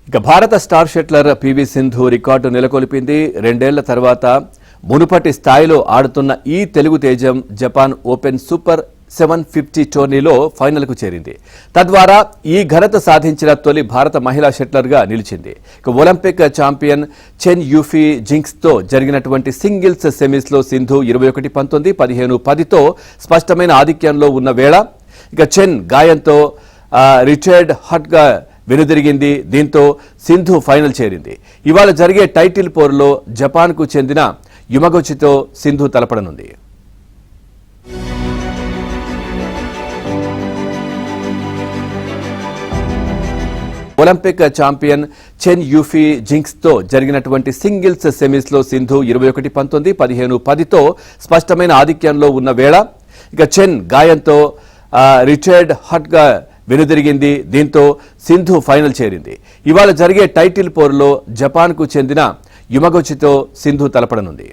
ఇక భారత star shuttler PV Sindhu record నెలకొల్పింది. 2 ఏళ్ల తర్వాత మునుపటి స్థాయిలో ఆడుతున్న ఈ తెలుగు తేజం జపాన్ ఓపెన్ సూపర్ 750 టోర్నీలో ఫైనల్కు చేరింది. తద్వారా ఈ ఘనత సాధించిన తొలి భారత మహిళా షట్లర్గా నిలిచింది. ఇక ఒలింపిక్ ఛాంపియన్ చెన్ యూఫీ జింగ్స్తో జరిగినటువంటి సింగిల్స్ సెమీస్లో సింధు 21-19, 15-10తో స్పష్టమైన ఆధిక్యంలో ఉన్న వేళ ఇక చెన్ గాయంతో రిచర్డ్ హట్గా వెనుదిరిగింది. దీంతో సింధు ఫైనల్ చేరింది. ఇవాళ జరిగే టైటిల్ పోరులో జపాన్కు చెందిన యుమగుచితో సింధు తలపడనుంది. ఒలింపిక్ ఛాంపియన్ చెన్ యూఫీ జింగ్స్తో జరిగినటువంటి సింగిల్స్ సెమీస్లో సింధు 21-19, 15-10తో స్పష్టమైన ఆధిక్యంలో ఉన్న వేళ ఇక చెన్ గాయంతో రిచర్డ్ హట్గా వెనుదిరిగింది. దీంతో సింధు ఫైనల్ చేరింది. ఇవాళ జరిగే టైటిల్ పోరులో జపాన్కు చెందిన యుమగుచితో సింధు తలపడనుంది.